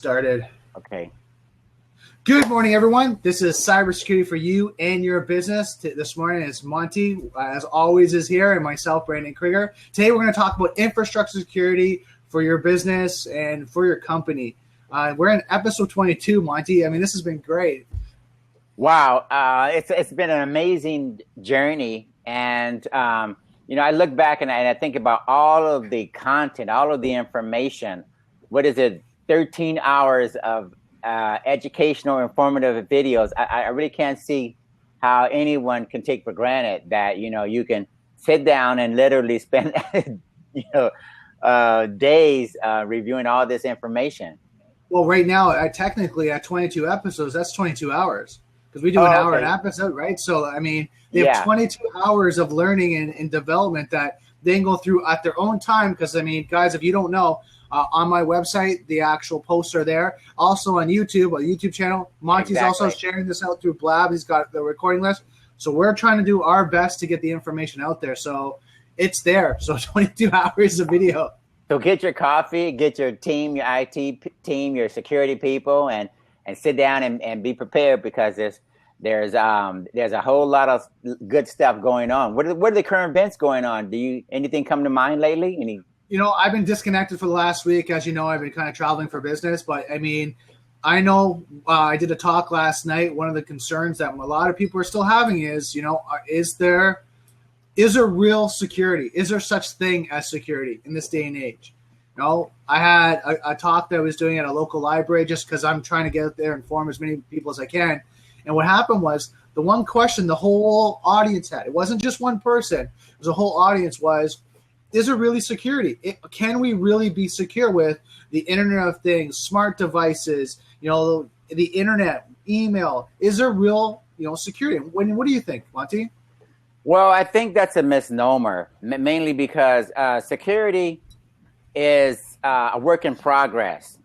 Started. Okay. Good morning, everyone. This is Cybersecurity for you and your business. This morning is Monty, as always, is here, and myself, Brandon Krieger. Today, we're going to talk about infrastructure security for your business and for your company. We're in episode 22, Monty. I mean, this has been great. Wow, it's been an amazing journey, and I look back and I think about all of the content, all of the information. What is it? 13 hours of educational, informative videos. I really can't see how anyone can take for granted that, you can sit down and literally spend, days reviewing all this information. Well, right now, technically at 22 episodes, that's 22 hours because we do an hour an episode, right? So, I mean, they have 22 hours of learning and development that they can go through at their own time because, I mean, guys, if you don't know, on my website, the actual posts are there. Also on YouTube, a YouTube channel. Monty's also sharing this out through Blab. He's got the recording list. So we're trying to do our best to get the information out there. So it's there. So 22 hours of video. So get your coffee, get your team, your IT team, your security people, and sit down and be prepared because there's a whole lot of good stuff going on. What are the current events going on? Anything come to mind lately? I've been disconnected for the last week. As you know, I've been kind of traveling for business. But, I mean, I know I did a talk last night. One of the concerns that a lot of people are still having is, is there real security? Is there such thing as security in this day and age? I had a talk that I was doing at a local library just because I'm trying to get out there and inform as many people as I can. And what happened was the one question the whole audience had, it wasn't just one person, it was a whole audience was, is there really security? Can we really be secure with the Internet of Things, smart devices, the internet, email? Is there real, security? What do you think, Monty? Well, I think that's a misnomer, mainly because security is a work in progress.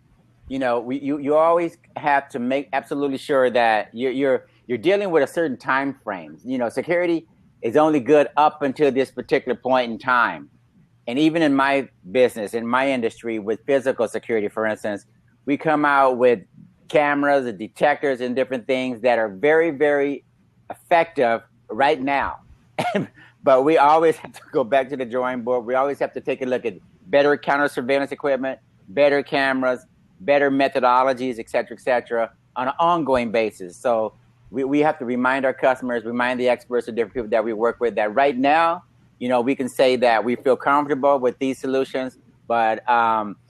You always have to make absolutely sure that you're dealing with a certain time frame. Security is only good up until this particular point in time. And even in my business, in my industry, with physical security, for instance, we come out with cameras and detectors and different things that are very, very effective right now. But we always have to go back to the drawing board. We always have to take a look at better counter surveillance equipment, better cameras, better methodologies, et cetera, on an ongoing basis. So we have to remind our customers, remind the experts, the different people that we work with that right now, we can say that we feel comfortable with these solutions, but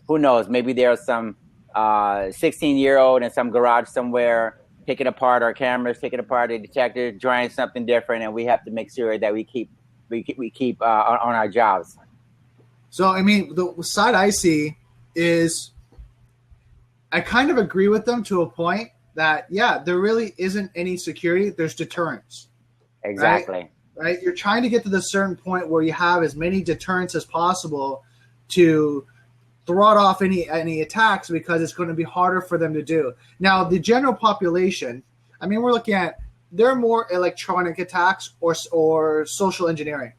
who knows? Maybe there's some 16-year-old in some garage somewhere taking apart our cameras, taking apart the detector, trying something different, and we have to make sure that we keep on our jobs. So, I mean, the side I see is I kind of agree with them to a point that, there really isn't any security. There's deterrence. Exactly. Right? You're trying to get to the certain point where you have as many deterrents as possible to throw off any attacks because it's going to be harder for them to do. Now, the general population, I mean, we're looking at, there are more electronic attacks or social engineering.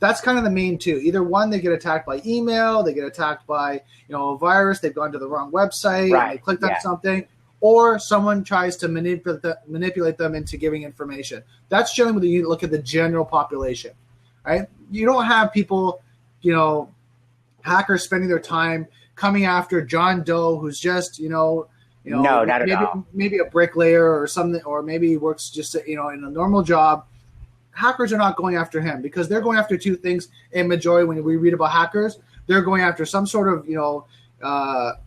That's kind of the main two. Either one, they get attacked by email, they get attacked by, a virus, they've gone to the wrong website, and they clicked on something, or someone tries to manipulate them into giving information. That's generally when you look at the general population, right? You don't have people, hackers spending their time coming after John Doe, who's just, no, not at all. Maybe a bricklayer or something, or maybe he works just, in a normal job. Hackers are not going after him because they're going after two things in majority. When we read about hackers, they're going after some sort of,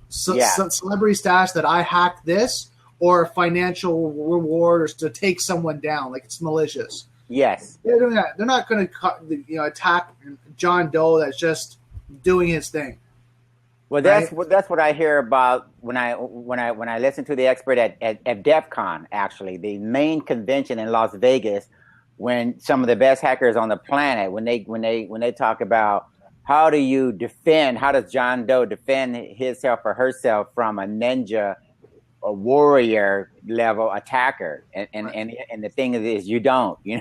celebrity status that I hacked this, or financial reward, or to take someone down, like it's malicious. Yes, they're doing that. They're not going to attack John Doe that's just doing his thing. Well, that's what I hear about when I listen to the expert at DEF CON, actually, the main convention in Las Vegas, when some of the best hackers on the planet, when they talk about how does John Doe defend himself or herself from a ninja, a warrior level attacker, and the thing is you don't, if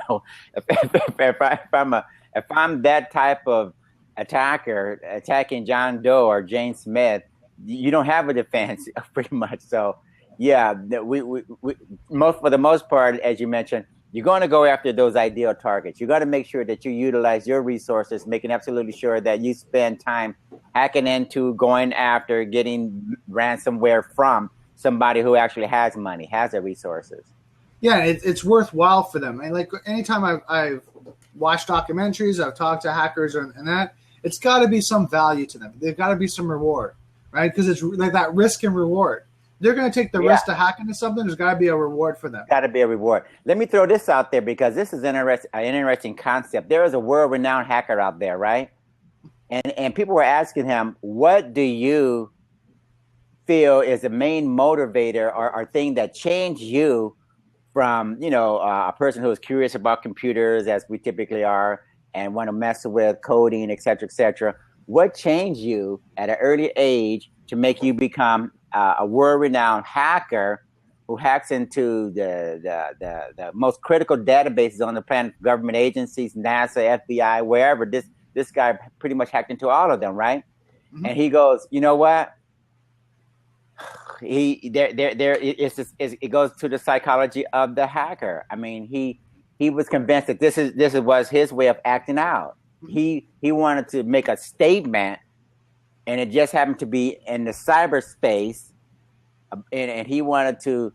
I'm that type of attacker attacking John Doe or Jane Smith, you don't have a defense pretty much. So yeah, for the most part, as you mentioned, you're going to go after those ideal targets. You got to make sure that you utilize your resources, making absolutely sure that you spend time hacking into, going after, getting ransomware from somebody who actually has money, has the resources. Yeah, it's worthwhile for them. And like anytime I've watched documentaries, I've talked to hackers and that, it's got to be some value to them. There's got to be some reward, right? Because it's like that risk and reward. They're going to take the risk to hack into something. There's got to be a reward for them. Got to be a reward. Let me throw this out there because this is an interesting concept. There is a world-renowned hacker out there, right? And people were asking him, what do you feel is the main motivator or thing that changed you from, a person who is curious about computers, as we typically are, and want to mess with coding, et cetera, what changed you at an early age to make you become a world-renowned hacker who hacks into the most critical databases on the planet, government agencies, NASA, FBI, wherever? This guy pretty much hacked into all of them, right? Mm-hmm. And he goes, you know what? It goes to the psychology of the hacker. I mean, he was convinced that this was his way of acting out. He wanted to make a statement, and it just happened to be in the cyberspace, and he wanted to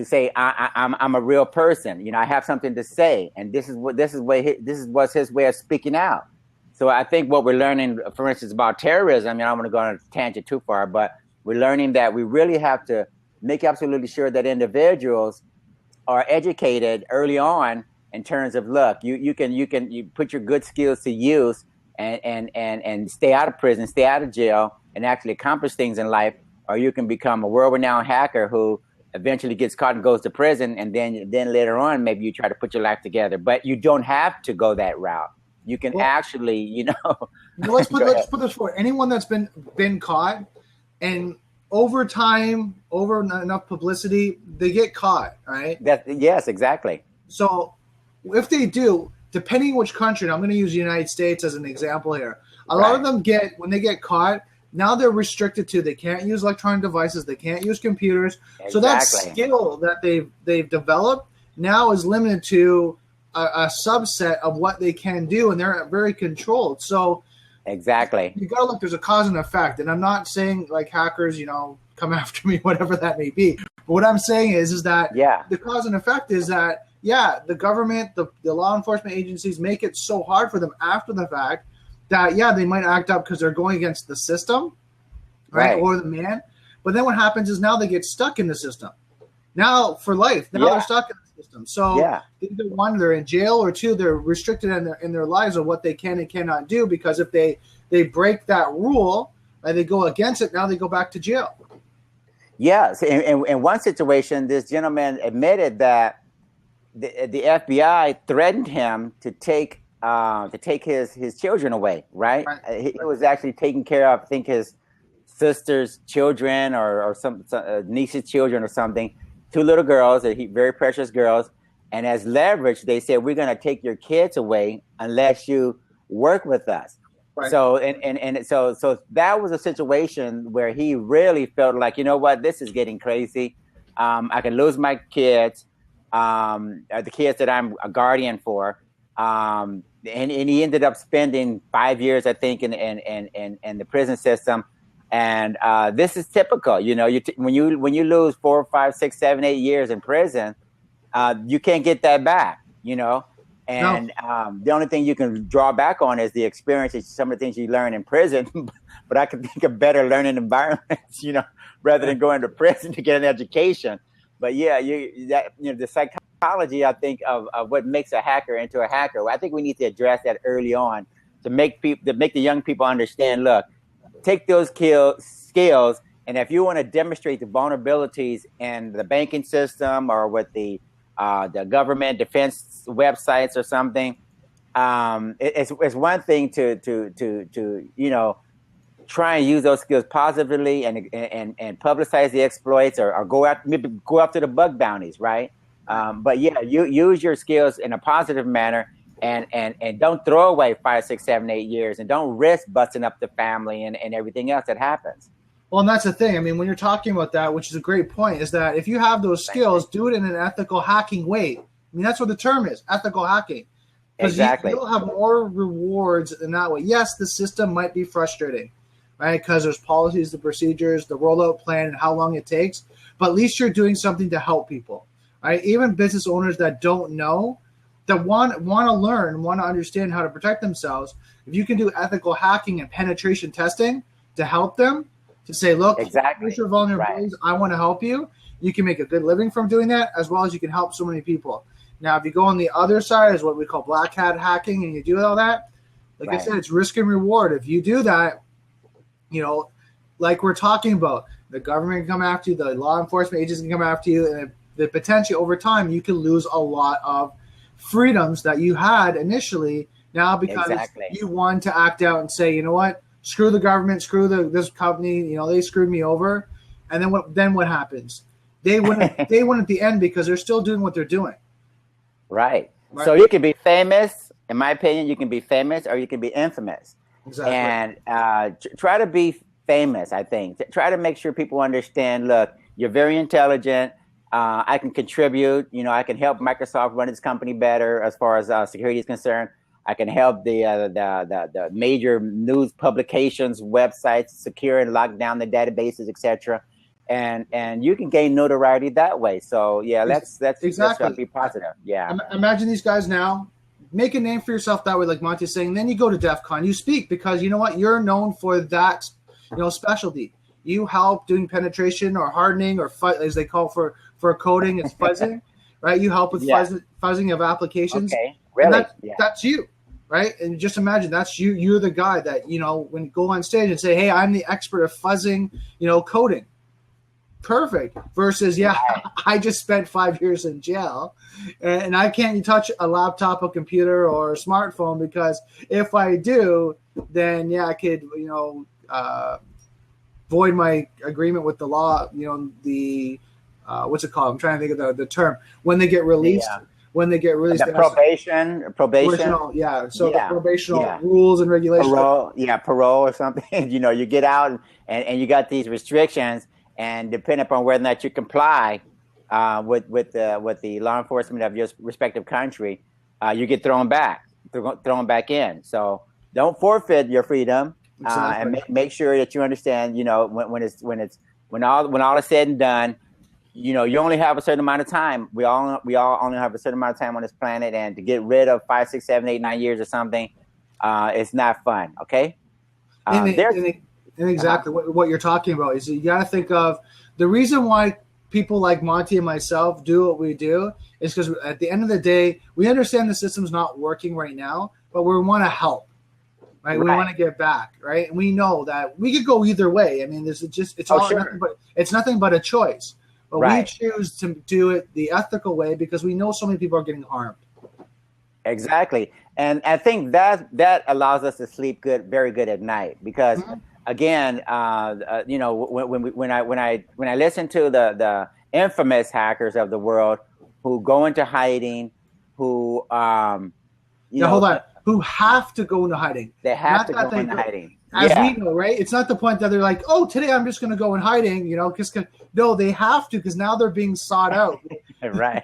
say, I'm a real person. I have something to say, and this was his way of speaking out. So I think what we're learning, for instance, about terrorism, I don't want to go on a tangent too far, but we're learning that we really have to make absolutely sure that individuals are educated early on in terms of, look, you put your good skills to use and stay out of prison, stay out of jail, and actually accomplish things in life, or you can become a world-renowned hacker who eventually gets caught and goes to prison, and then later on maybe you try to put your life together. But you don't have to go that route. You can actually, let's put this forward. Anyone that's been caught, and over time, over enough publicity, they get caught, right? Yes, exactly. So if they do, depending which country, and I'm going to use the United States as an example here, a lot of them when they get caught, now they're restricted to, they can't use electronic devices, they can't use computers. Exactly. So that skill that they've developed now is limited to a subset of what they can do, and they're very controlled. So exactly, you got to look. There's a cause and effect, and I'm not saying like hackers, come after me, whatever that may be. But what I'm saying is that the cause and effect is that the government, the law enforcement agencies make it so hard for them after the fact that they might act up because they're going against the system, right, or the man. But then what happens is now they get stuck in the system. Now for life. Now they're stuck in the system. So either one, they're in jail, or two, they're restricted in their lives of what they can and cannot do, because if they break that rule and they go against it, now they go back to jail. Yes. In one situation, this gentleman admitted that the FBI threatened him to take his children away, right? He was actually taking care of, I think, his sister's children or some niece's children or something. 2 little girls, very precious girls, and as leverage, they said, we're going to take your kids away unless you work with us. Right. So so that was a situation where he really felt like, you know what, this is getting crazy. I can lose my kids, the kids that I'm a guardian for, and he ended up spending 5 years, I think, in the prison system. And this is typical, when you lose 4, 5, 6, 7, 8 years in prison, you can't get that back, And the only thing you can draw back on is the experiences, some of the things you learn in prison. But I can think of better learning environments, rather than going to prison to get an education. But the psychology, I think, of what makes a hacker into a hacker. I think we need to address that early on to make the young people understand. Look, take those skills, and if you want to demonstrate the vulnerabilities in the banking system or with the government defense websites or something, it's one thing to try and use those skills positively and publicize the exploits or go after the bug bounties, right? But you use your skills in a positive manner. And don't throw away 5, 6, 7, 8 years, and don't risk busting up the family and everything else that happens. Well, and that's the thing. I mean, when you're talking about that, which is a great point, is that if you have those skills, do it in an ethical hacking way. I mean, that's what the term is, ethical hacking. Because Exactly. you'll have more rewards in that way. Yes, the system might be frustrating, right? Because there's policies, the procedures, the rollout plan, and how long it takes. But at least you're doing something to help people, right? Even business owners that don't know, that want to learn, want to understand how to protect themselves. If you can do ethical hacking and penetration testing to help them, to say, look, Exactly. here's your vulnerabilities. Right. I want to help you. You can make a good living from doing that, as well as you can help so many people. Now, if you go on the other side, is what we call black hat hacking, and you do all that, like I said, it's risk and reward. If you do that, you know, like we're talking about, the government can come after you, the law enforcement agents can come after you, and the potential over time, you can lose a lot of freedoms that you had initially now because you want to act out and say, you know what, screw the government, screw this company, you know, they screwed me over. And then what happens? They win at the end because they're still doing what they're doing. Right. So you can be famous. In my opinion, you can be famous or you can be infamous. Exactly. And try to be famous, I think. Try to make sure people understand, look, you're very intelligent. I can contribute. You know, I can help Microsoft run its company better as far as security is concerned. I can help the major news publications, websites secure and lock down the databases, etc. And you can gain notoriety that way. So yeah, let's be positive. Yeah. Imagine these guys now. Make a name for yourself that way, like Monty's saying. Then you go to DEF CON. You speak because you know what? You're known for that, you know, specialty. You help doing penetration or hardening or as they call for coding, it's fuzzing, right? You help with fuzzing of applications. Okay, really? That's you, right? And just imagine that's you. You're the guy that, you know, when you go on stage and say, hey, I'm the expert of fuzzing, you know, coding. Perfect. Versus, I just spent 5 years in jail and I can't touch a laptop, a computer, or a smartphone because if I do, then I could, you know, void my agreement with the law, you know, the what's it called? I'm trying to think of the term. When they get released, the probation. So the probational rules and regulations. Parole or something. You know, you get out and you got these restrictions, and depending upon whether or not you comply with the law enforcement of your respective country, you get thrown back in. So don't forfeit your freedom. And make sure that you understand, you know, when all is said and done, you know, you only have a certain amount of time. We all only have a certain amount of time on this planet, and to get rid of 5, 6, 7, 8, 9 years or something, it's not fun. Okay. And exactly what you're talking about is you got to think of the reason why people like Monty and myself do what we do is because at the end of the day, we understand the system's not working right now, but we want to help. Right? We want to get back, right? And we know that we could go either way. I mean, it's nothing but a choice. But we choose to do it the ethical way because we know so many people are getting harmed. Exactly, and I think that allows us to sleep very good at night because, again, you know, when I listen to the infamous hackers of the world who go into hiding, who hold on. Who have to go into hiding. They have to go into hiding. As we know, right? It's not the point that they're like, oh, today I'm just going to go in hiding, you know, no, they have to because now they're being sought out. Right.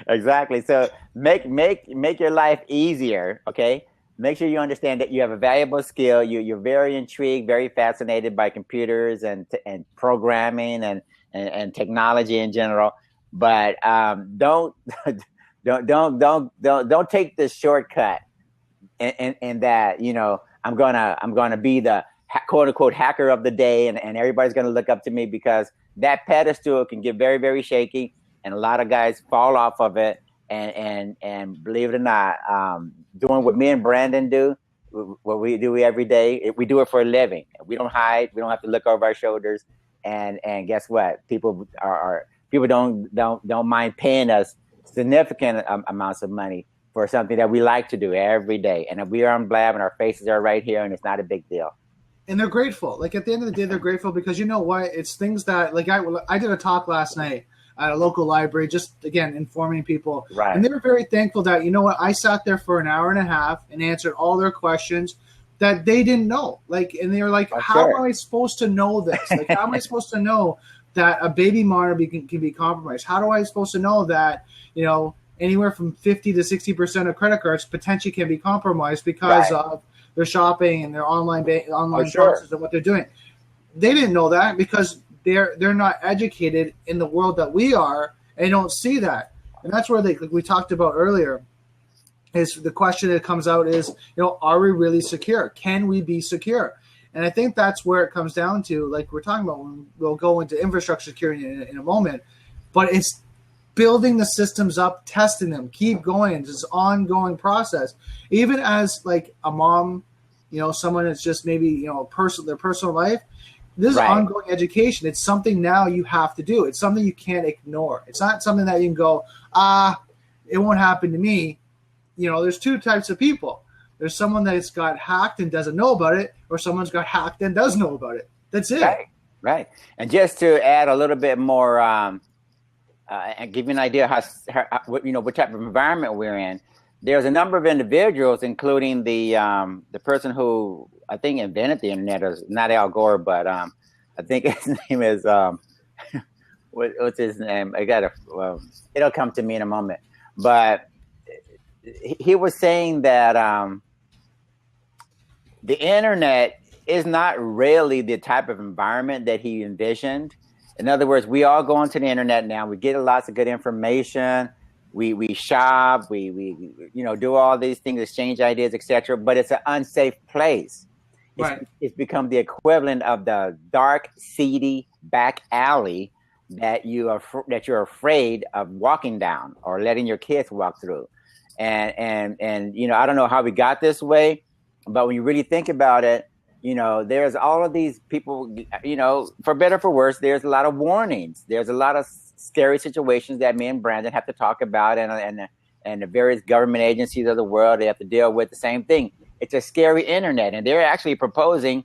Exactly. So make your life easier, okay? Make sure you understand that you have a valuable skill. You're very intrigued, very fascinated by computers and programming and technology in general. But don't take the shortcut. And that, you know, I'm gonna be the quote unquote hacker of the day, and everybody's gonna look up to me because that pedestal can get very, very shaky, and a lot of guys fall off of it. And believe it or not, doing what me and Brandon do, what we do every day, we do it for a living. We don't hide. We don't have to look over our shoulders. And guess what? People don't mind paying us significant amounts of money for something that we like to do every day. And if we are on Blab and our faces are right here and it's not a big deal. And they're grateful. Like at the end of the day, they're grateful because you know what? It's things that, like I did a talk last night at a local library, just again, informing people. Right. And they were very thankful that, you know what? I sat there for an hour and a half and answered all their questions. that they didn't know. Like, and they were like, how am I supposed to know this? Like, how am I supposed to know that a baby monitor can be compromised? How do I supposed to know that, you know, anywhere from 50 to 60% of credit cards potentially can be compromised because of their shopping and their online processes and what they're doing? They didn't know that because they're not educated in the world that we are, and they don't see that. And that's where like we talked about earlier, is the question that comes out is, you know, are we really secure? Can we be secure? And I think that's where it comes down to, like we're talking about when we'll go into infrastructure security in a moment, but it's building the systems up, testing them, keep going. It's this ongoing process. Even as like a mom, you know, someone that's just maybe, you know, their personal life, this is ongoing education. It's something now you have to do. It's something you can't ignore. It's not something that you can go, it won't happen to me. You know, there's two types of people. There's someone that's got hacked and doesn't know about it, or someone's got hacked and does know about it. That's it. Right. And just to add a little bit more, and give you an idea how you know, what type of environment we're in. There's a number of individuals, including the person who I think invented the internet, or not Al Gore, but I think his name is what's his name? It'll come to me in a moment. But he was saying that the internet is not really the type of environment that he envisioned. In other words, we all go onto the internet now. We get lots of good information. We shop. We you know, do all these things, exchange ideas, etc. But it's an unsafe place. It's become the equivalent of the dark, seedy back alley that you're afraid of walking down or letting your kids walk through. And you know, I don't know how we got this way, but when you really think about it, you know, there's all of these people, you know, for better or for worse, there's a lot of warnings. There's a lot of scary situations that me and Brandon have to talk about, and the various government agencies of the world, they have to deal with the same thing. It's a scary internet, and they're actually proposing,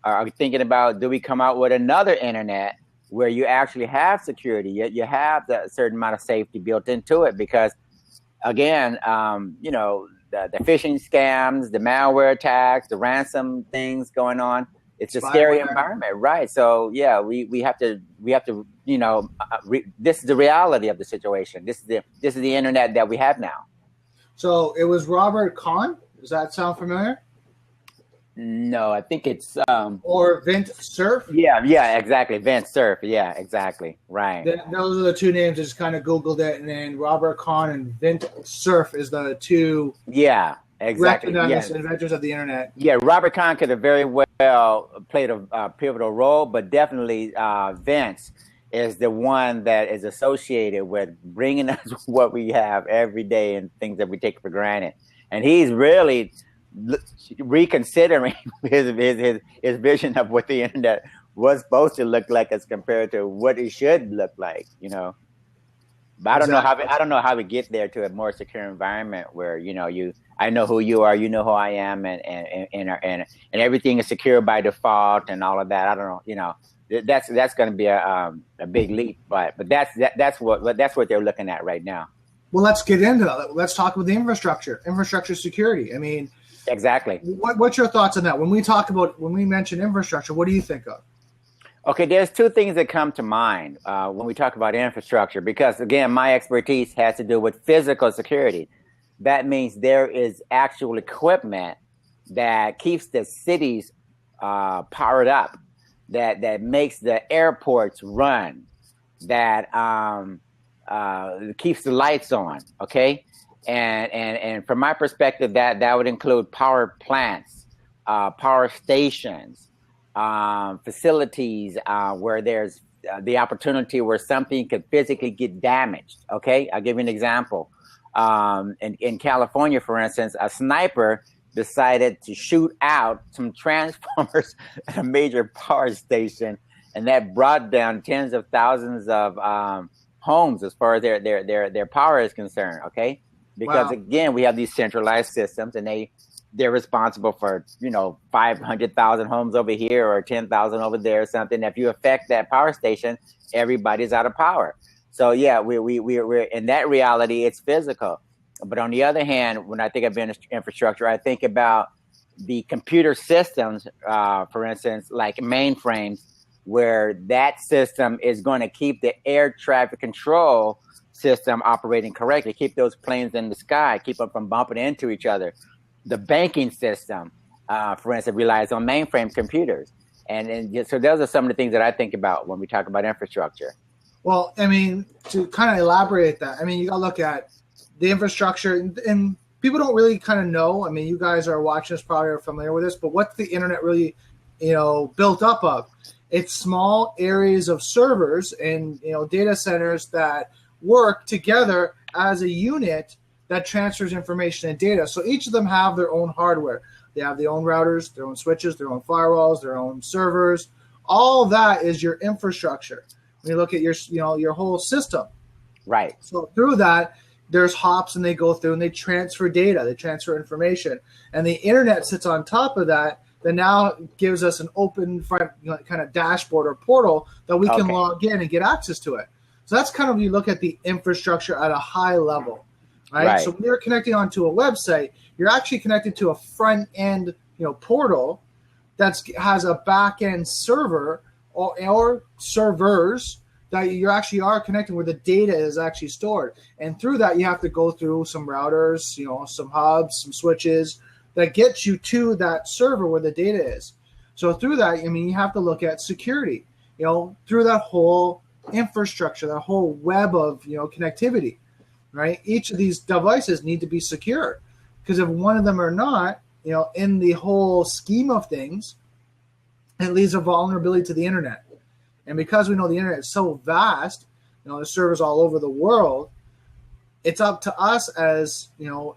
or thinking about, do we come out with another internet where you actually have security, you have a certain amount of safety built into it? Because again, you know, the phishing scams, the malware attacks, the ransom things going on. It's a scary environment, right? So yeah, we have to, you know, this is the reality of the situation. This is the internet that we have now. So it was Robert Kahn. Does that sound familiar? No, I think it's or Vint Cerf. Yeah, exactly. Vint Cerf. Yeah, exactly. Right. Those are the two names. I just kind of Googled it, and then Robert Kahn and Vint Cerf is the two. Yeah, exactly. Recognized inventors of the internet. Yeah, Robert Kahn could have very well played a pivotal role, but definitely Vince is the one that is associated with bringing us what we have every day and things that we take for granted. And he's really reconsidering his vision of what the internet was supposed to look like as compared to what it should look like, you know. But I don't know how we get there to a more secure environment where, you know, I know who you are, you know who I am, and everything is secure by default and all of that. I don't know, you know, that's going to be a big leap, but that's what they're looking at right now. Well, let's get into that. Let's talk about the infrastructure security. I mean, exactly. What's your thoughts on that? When we mention infrastructure, what do you think of? Okay, there's two things that come to mind when we talk about infrastructure, because again, my expertise has to do with physical security. That means there is actual equipment that keeps the cities powered up, that makes the airports run, that keeps the lights on. Okay, and from my perspective, that would include power plants, power stations, facilities where there's the opportunity where something could physically get damaged. Okay, I'll give you an example. In California, for instance, a sniper decided to shoot out some transformers at a major power station, and that brought down tens of thousands of homes as far as their power is concerned. Okay, because again, we have these centralized systems, and they're responsible for, you know, 500,000 homes over here or 10,000 over there or something. If you affect that power station, everybody's out of power. So yeah, we're in that reality. It's physical. But on the other hand, when I think of infrastructure, I think about the computer systems, for instance, like mainframes, where that system is going to keep the air traffic control system operating correctly, keep those planes in the sky, keep them from bumping into each other. The banking system, for instance, relies on mainframe computers. And so those are some of the things that I think about when we talk about infrastructure. Well, I mean, to kind of elaborate that, I mean, you got to look at the infrastructure, and people don't really kind of know. I mean, you guys are watching this, probably are familiar with this, but what's the internet really, built up of? It's small areas of servers and, data centers that work together as a unit that transfers information and data. So each of them have their own hardware. They have their own routers, their own switches, their own firewalls, their own servers. All that is your infrastructure. When you look at your whole system. Right. So through that, there's hops, and they go through and they transfer data, they transfer information. And the internet sits on top of that now gives us an open front kind of dashboard or portal that we can log in and get access to it. So that's kind of, you look at the infrastructure at a high level. Right. So when you're connecting onto a website, you're actually connected to a front end, portal that has a back end server or servers that you actually are connecting, where the data is actually stored. And through that, you have to go through some routers, some hubs, some switches that get you to that server where the data is. So through that, I mean, you have to look at security, through that whole infrastructure, that whole web of, connectivity, right? Each of these devices need to be secure, because if one of them are not, in the whole scheme of things, it leaves a vulnerability to the internet. And because we know the internet is so vast, there's servers all over the world, it's up to us as,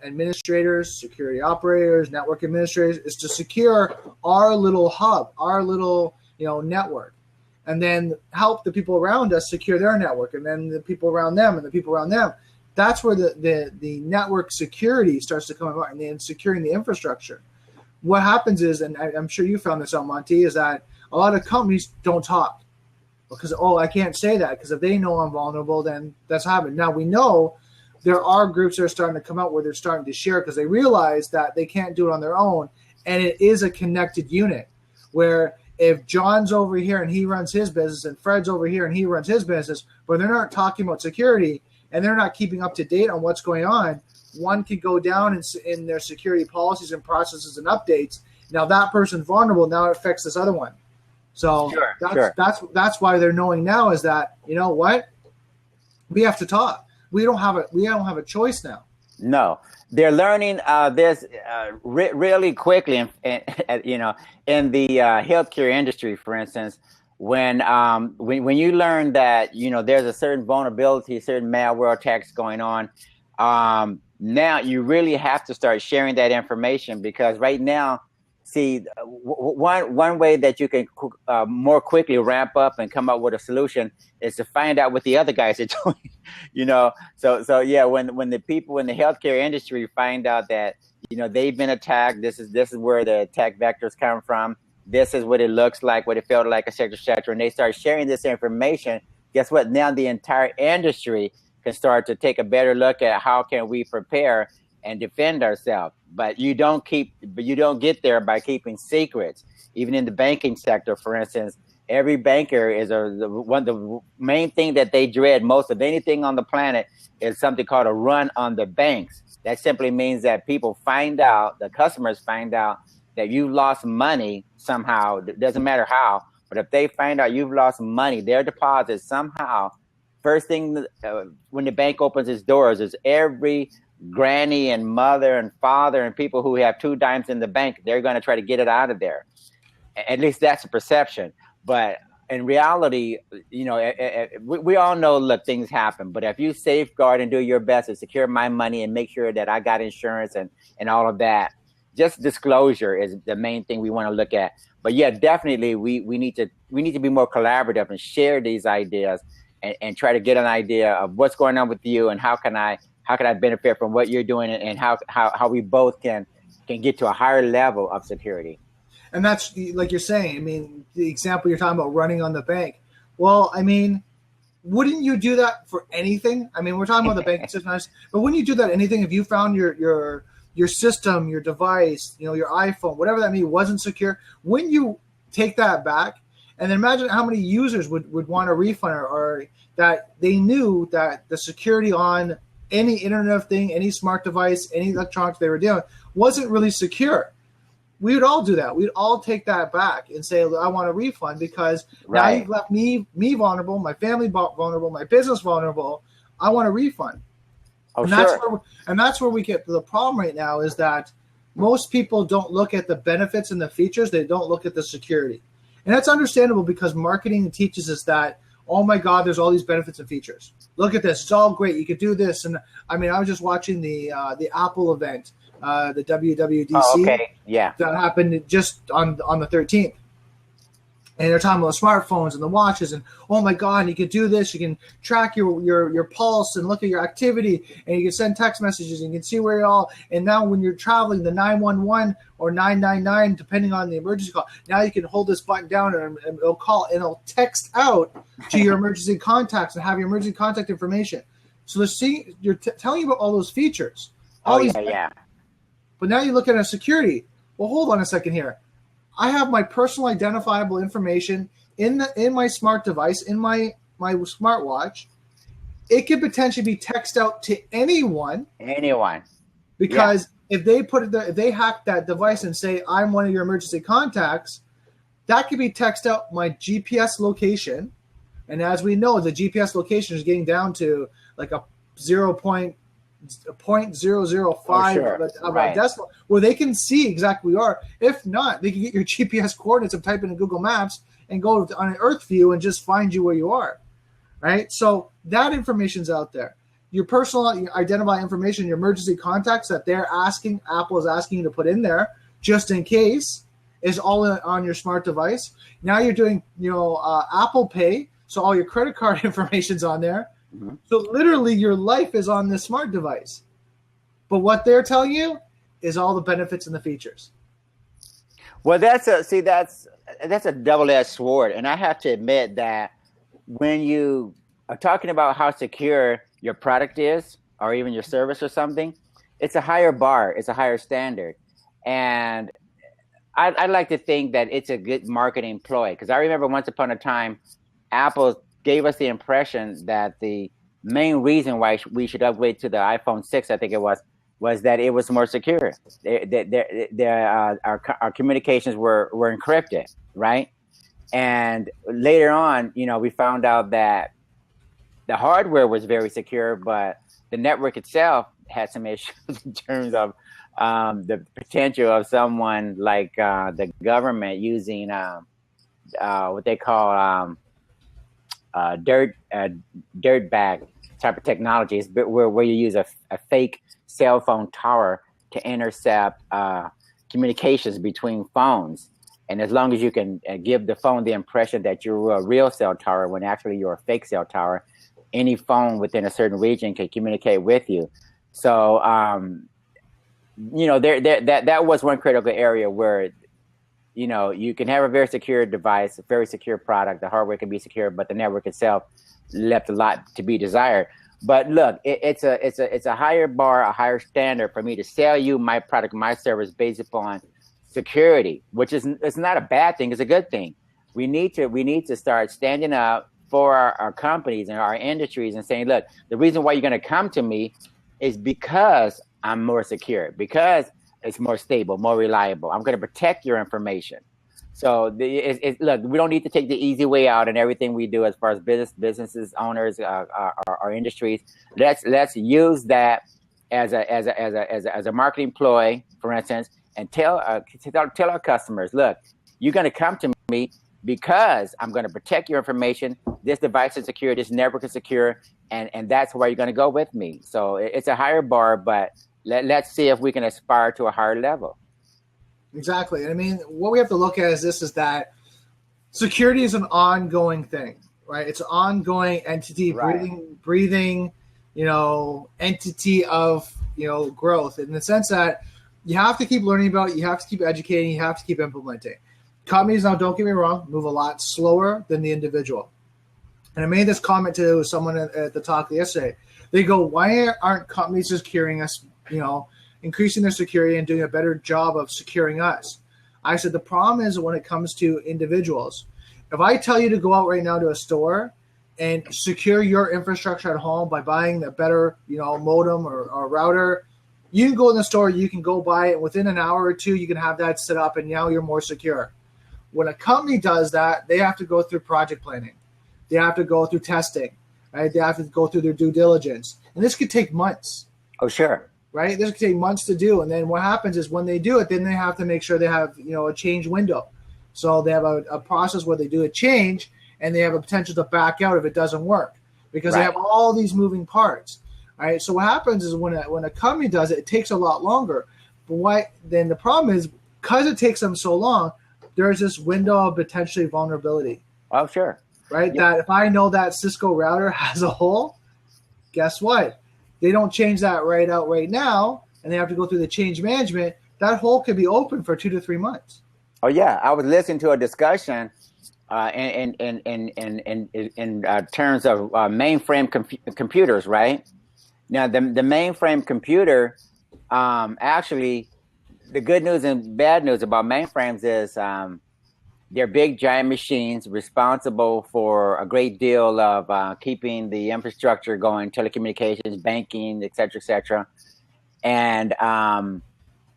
administrators, security operators, network administrators, is to secure our little hub, our little, network, and then help the people around us secure their network, and then the people around them and the people around them. That's where the network security starts to come about, and then securing the infrastructure. What happens is, and I'm sure you found this out, Monty, is that a lot of companies don't talk because, I can't say that, because if they know I'm vulnerable, then that's happening. Now we know there are groups that are starting to come out where they're starting to share, because they realize that they can't do it on their own, and it is a connected unit where if John's over here and he runs his business, and Fred's over here and he runs his business, but they're not talking about security and they're not keeping up to date on what's going on, one could go down in their security policies and processes and updates. Now that person's vulnerable. Now it affects this other one. So that's why they're knowing now, is that, what? We have to talk. We don't have a choice now. No, they're learning this really quickly. In the healthcare industry, for instance, when you learn that there's a certain vulnerability, certain malware attacks going on, now you really have to start sharing that information, because right now, see, one way that you can more quickly ramp up and come up with a solution is to find out what the other guys are doing. So yeah, when the people in the healthcare industry find out that they've been attacked, this is where the attack vectors come from, this is what it looks like, what it felt like, et cetera, and they start sharing this information, guess what? Now the entire industry can start to take a better look at how can we prepare and defend ourselves. But you don't get there by keeping secrets. Even in the banking sector, for instance, every banker is the main thing that they dread most of anything on the planet is something called a run on the banks. That simply means that the customers find out that you lost money somehow. It doesn't matter how, but if they find out you've lost money, their deposits somehow, first thing when the bank opens its doors is every granny and mother and father and people who have 2 dimes in the bank, they're going to try to get it out of there. At least that's a perception. But in reality, we all know, look, things happen. But if you safeguard and do your best to secure my money and make sure that I got insurance and all of that, just disclosure is the main thing we want to look at. But yeah, definitely we need to be more collaborative and share these ideas and try to get an idea of what's going on with you and how can I benefit from what you're doing, and how we both can get to a higher level of security. And that's like you're saying, I mean, the example you're talking about, running on the bank. Well, I mean, wouldn't you do that for anything? I mean, we're talking about the banking system, but wouldn't you do that anything if you found your your system, your device, your iPhone, whatever that may be, wasn't secure, when you take that back, and then imagine how many users would want a refund, or that they knew that the security on any internet thing, any smart device, any electronics they were doing wasn't really secure. We would all do that. We'd all take that back and say, I want a refund, because now you've left me vulnerable, my family vulnerable, my business vulnerable. I want a refund. Oh, and that's where we get the problem right now, is that most people don't look at the benefits and the features. They don't look at the security. And that's understandable, because marketing teaches us that, oh my God, there's all these benefits and features. Look at this. It's all great. You could do this. And I mean, I was just watching the Apple event, the WWDC. Yeah. That happened just on the 13th. And they're talking about the smartphones and the watches, and oh my God, you can do this. You can track your pulse and look at your activity, and you can send text messages, and you can see where you're all. And now when you're traveling, the 911 or 999, depending on the emergency call, now you can hold this button down, and it'll call, and it'll text out to your emergency contacts and have your emergency contact information. So you're telling you about all those features. Yeah. But now you look at a security. Well, hold on a second here. I have my personal identifiable information in my smart device, in my smartwatch. It could potentially be texted out to anyone. Because if they put it there, if they hack that device and say, I'm one of your emergency contacts, that could be texted out my GPS location. And as we know, the GPS location is getting down to like a 0.005 of a decimal, where they can see exactly where you are. If not, they can get your GPS coordinates and type in Google Maps and go on an Earth view and just find you where you are, right? So that information's out there. Your personal identify information, your emergency contacts that Apple is asking you to put in there just in case, is all on your smart device. Now you're doing, Apple Pay, so all your credit card information's on there. Mm-hmm. So literally your life is on this smart device. But what they're telling you is all the benefits and the features. Well, that's a double-edged sword. And I have to admit that when you are talking about how secure your product is, or even your service or something, it's a higher bar, it's a higher standard. And I like to think that it's a good marketing ploy, because I remember once upon a time, Apple gave us the impression that the main reason why we should upgrade to the iPhone 6, I think it was that it was more secure. Our communications were encrypted, right? And later on, we found out that the hardware was very secure, but the network itself had some issues in terms of the potential of someone like the government using what they call dirt bag type of technologies, but where you use a fake cell phone tower to intercept communications between phones. And as long as you can give the phone the impression that you're a real cell tower when actually you're a fake cell tower, any phone within a certain region can communicate with you. So, that was one critical area where you can have a very secure device, a very secure product. The hardware can be secure, but the network itself left a lot to be desired. But look, it's a higher bar, a higher standard for me to sell you my product, my service based upon security, which it's not a bad thing. It's a good thing. We need to start standing up for our companies and our industries and saying, look, the reason why you're going to come to me is because I'm more secure, because it's more stable, more reliable. I'm going to protect your information. So look, we don't need to take the easy way out in everything we do as far as businesses, owners, our industries. Let's use that as a marketing ploy, for instance, and tell our customers, look, you're going to come to me because I'm going to protect your information. This device is secure, this network is secure, and that's where you're going to go with me. So it's a higher bar, but let's see if we can aspire to a higher level. Exactly. I mean, what we have to look at is that security is an ongoing thing, right? It's an ongoing entity, breathing, entity of, growth, in the sense that you have to keep learning about it, you have to keep educating, you have to keep implementing. Companies now, don't get me wrong, move a lot slower than the individual. And I made this comment to someone at the talk yesterday. They go, why aren't companies just curing us, increasing their security and doing a better job of securing us. I said, the problem is when it comes to individuals. If I tell you to go out right now to a store and secure your infrastructure at home by buying a better, modem or router, you can go in the store, you can go buy it. Within an hour or two, you can have that set up, and now you're more secure. When a company does that, they have to go through project planning. They have to go through testing, right? They have to go through their due diligence. And this could take months. Oh, sure. Right? This could take months to do. And then what happens is when they do it, then they have to make sure they have, a change window. So they have a process where they do a change, and they have a potential to back out if it doesn't work, because they have all these moving parts. Right? So what happens is when a company does it, it takes a lot longer. But then the problem is, because it takes them so long, there's this window of potentially vulnerability. Oh, sure. Right? That if I know that Cisco router has a hole, guess what? They don't change that right now, and they have to go through the change management. That hole could be open for 2 to 3 months. Oh yeah, I was listening to a discussion in terms of mainframe computers, right? Now the mainframe computer, actually, the good news and bad news about mainframes is they're big giant machines responsible for a great deal of keeping the infrastructure going, telecommunications, banking, et cetera, and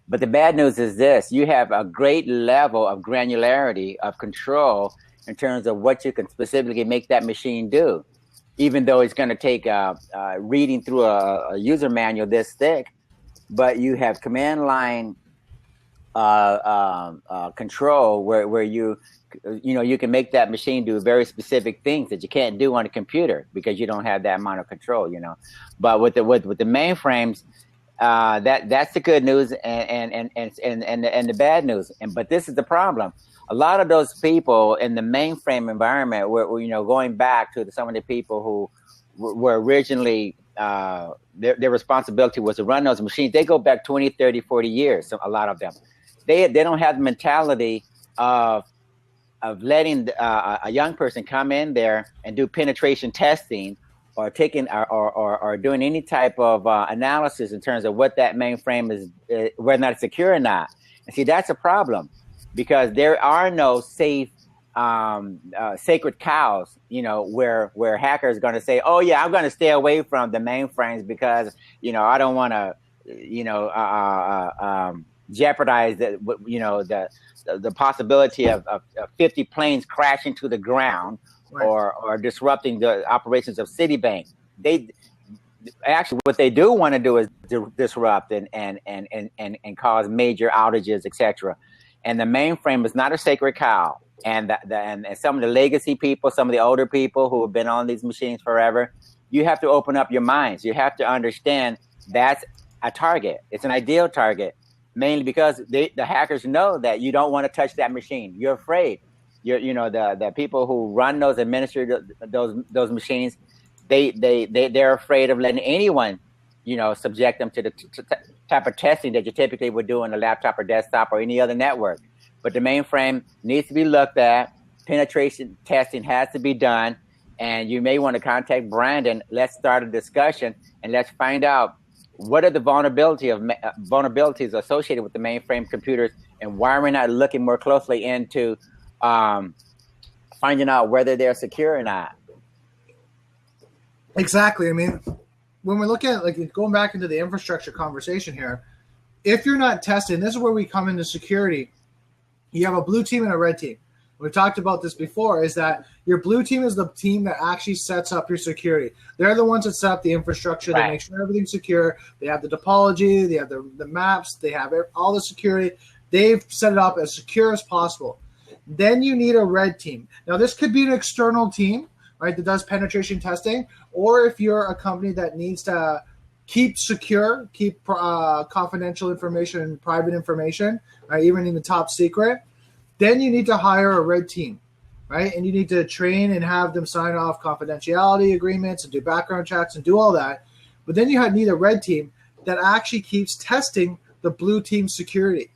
but the bad news is this: you have a great level of granularity of control in terms of what you can specifically make that machine do, even though it's going to take reading through a user manual this thick. But you have command line control where you can make that machine do very specific things that you can't do on a computer because you don't have that amount of control. But with the mainframes. That's the good news and the bad news. But this is the problem. A lot of those people in the mainframe environment were going back to some of the people who were originally their responsibility was to run those machines. They go back 20, 30, 40 years. So a lot of them, they don't have the mentality of letting a young person come in there and do penetration testing, or taking or doing any type of analysis in terms of what that mainframe is, whether or not it's secure or not. And see, that's a problem, because there are no safe, sacred cows, where hackers are going to say, oh yeah, I'm going to stay away from the mainframes because, I don't want to, jeopardize the possibility of 50 planes crashing to the ground. Right. Or disrupting the operations of Citibank. They actually, what they do want to do is disrupt and cause major outages, etc. And the mainframe is not a sacred cow. And and some of the legacy people, some of the older people who have been on these machines forever, you have to open up your minds. You have to understand that's a target. It's an ideal target, mainly because the hackers know that you don't want to touch that machine. You're afraid. The people who run those, administer those machines, they're afraid of letting anyone, subject them to the type of testing that you typically would do on a laptop or desktop or any other network. But the mainframe needs to be looked at. Penetration testing has to be done, and you may want to contact Brandon. Let's start a discussion and let's find out what are the vulnerabilities associated with the mainframe computers, and why are we not looking more closely into finding out whether they're secure or not. Exactly. I mean, when we're looking at going back into the infrastructure conversation here, if you're not testing, this is where we come into security. You have a blue team and a red team. We've talked about this before, is that your blue team is the team that actually sets up your security. They're the ones that set up the infrastructure. Right. They make sure everything's secure. They have the topology. They have the maps. They have all the security. They've set it up as secure as possible. Then you need a red team. Now, this could be an external team, right, that does penetration testing, or if you're a company that needs to keep secure, keep confidential information, private information, right, even in the top secret, then you need to hire a red team, right? And you need to train and have them sign off confidentiality agreements and do background checks and do all that. But then you need a red team that actually keeps testing the blue team security.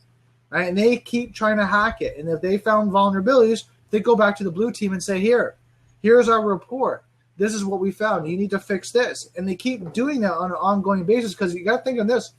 Right? And they keep trying to hack it. And if they found vulnerabilities, they go back to the blue team and say, here's our report. This is what we found. You need to fix this. And they keep doing that on an ongoing basis, because you got to think of this.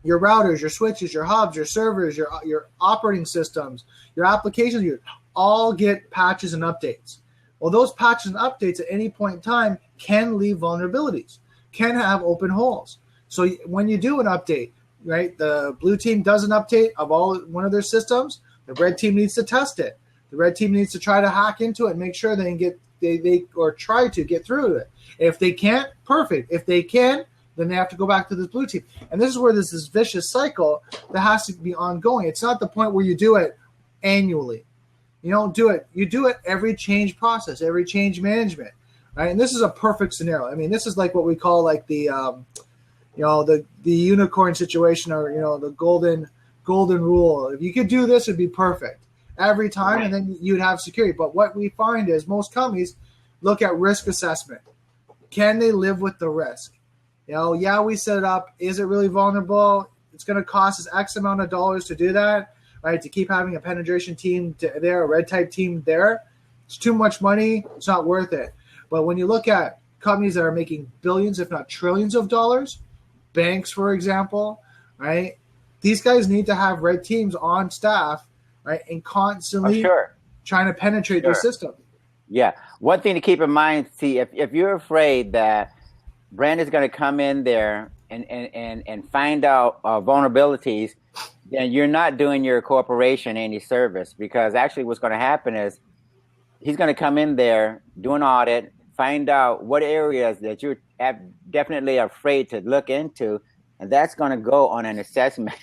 your routers, your switches, your hubs, your servers, your operating systems, your applications, you all get patches and updates. Well, those patches and updates at any point in time can leave vulnerabilities, can have open holes. So when you do an update, right, the blue team does an update of one of their systems, the red team needs to test it. The red team needs to try to hack into it and make sure they try to get through it. If they can't, perfect. If they can, then they have to go back to the blue team. And this is where there's this vicious cycle that has to be ongoing. It's not the point where you do it annually. You don't do it. You do it every change process, every change management, right? And this is a perfect scenario. I mean, this is like what we call like the unicorn situation, or the golden rule. If you could do this, it'd be perfect every time, and then you'd have security. But what we find is most companies look at risk assessment. Can they live with the risk? Yeah, we set it up. Is it really vulnerable? It's going to cost us X amount of dollars to do that, right? To keep having a penetration team there, a red type team there. It's too much money. It's not worth it. But when you look at companies that are making billions, if not trillions of dollars, banks, for example, right? These guys need to have red teams on staff, right? And constantly trying to penetrate their system. Yeah. One thing to keep in mind, see, if you're afraid that Brandon's going to come in there and find out vulnerabilities, then you're not doing your corporation any service, because actually what's going to happen is he's going to come in there, do an audit, find out what areas that you're definitely afraid to look into, and that's going to go on an assessment,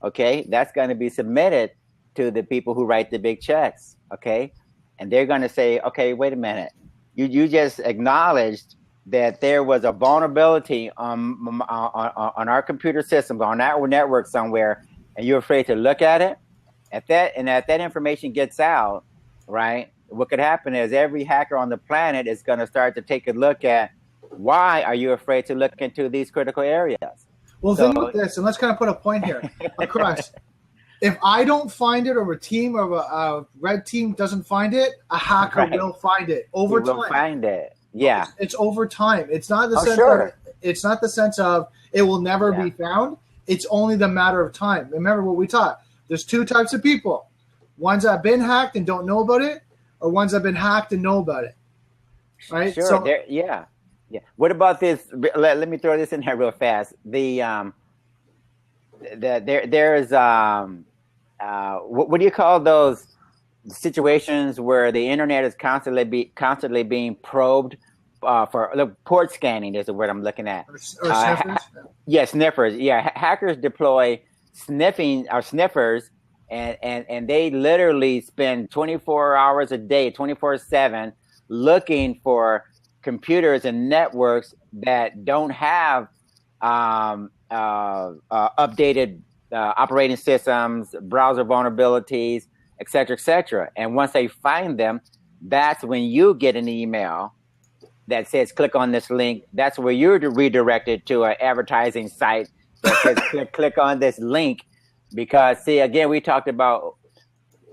okay? That's going to be submitted to the people who write the big checks, okay? And they're going to say, okay, wait a minute. You just acknowledged that there was a vulnerability on our computer systems, on our network somewhere, and you're afraid to look at it. If that information gets out, right, what could happen is every hacker on the planet is going to start to take a look at, why are you afraid to look into these critical areas? Well, think about this, and let's kind of put a point here across. If I don't find it, or a team or a red team doesn't find it, a hacker will find it over time. Will find it. Yeah, it's over time. It's not the sense. It's not the sense of it will never be found. It's only the matter of time. Remember what we taught. There's two types of people: ones that have been hacked and don't know about it, or ones that have been hacked and know about it. Right? Sure. So, yeah. What about this? Let me throw this in here real fast. There's what do you call those situations where the internet is constantly being probed for port scanning? Is the word I'm looking at. Or sniffers. Sniffers. Yeah, hackers deploy sniffers, and they literally spend 24 hours a day, 24/7, looking for computers and networks that don't have updated operating systems, browser vulnerabilities, et cetera, et cetera. And once they find them, that's when you get an email that says, click on this link. That's where you're redirected to an advertising site that says, click on this link. Because, see, again, we talked about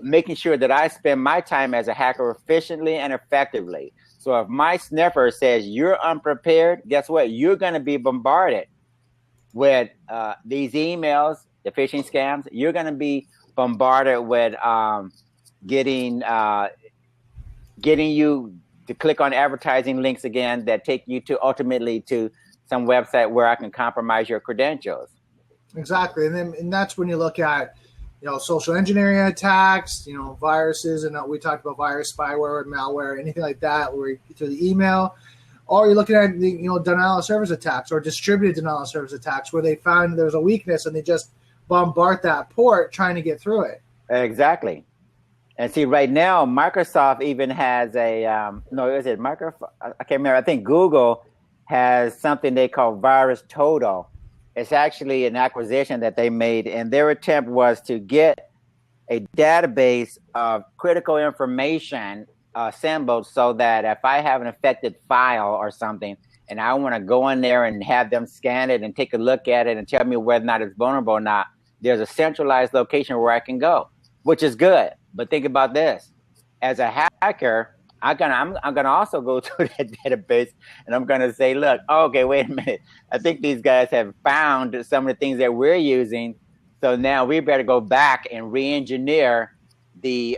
making sure that I spend my time as a hacker efficiently and effectively. So if my sniffer says you're unprepared, guess what? You're going to be bombarded with these emails, the phishing scams. You're going to be bombarded with getting you to click on advertising links again that take you to ultimately to some website where I can compromise your credentials. Exactly, and that's when you look at social engineering attacks, viruses, and we talked about virus, spyware, malware, anything like that, where through the email, or you're looking at the denial of service attacks or distributed denial of service attacks, where they found there's a weakness and they just bombard that port trying to get through it. Exactly. And see, right now, Microsoft even has is it Microsoft? I can't remember. I think Google has something they call Virus Total. It's actually an acquisition that they made, and their attempt was to get a database of critical information assembled so that if I have an affected file or something and I want to go in there and have them scan it and take a look at it and tell me whether or not it's vulnerable or not, there's a centralized location where I can go, which is good. But think about this. As a hacker, I'm gonna also go to that database and I'm gonna say, look, okay, wait a minute. I think these guys have found some of the things that we're using. So now we better go back and re-engineer the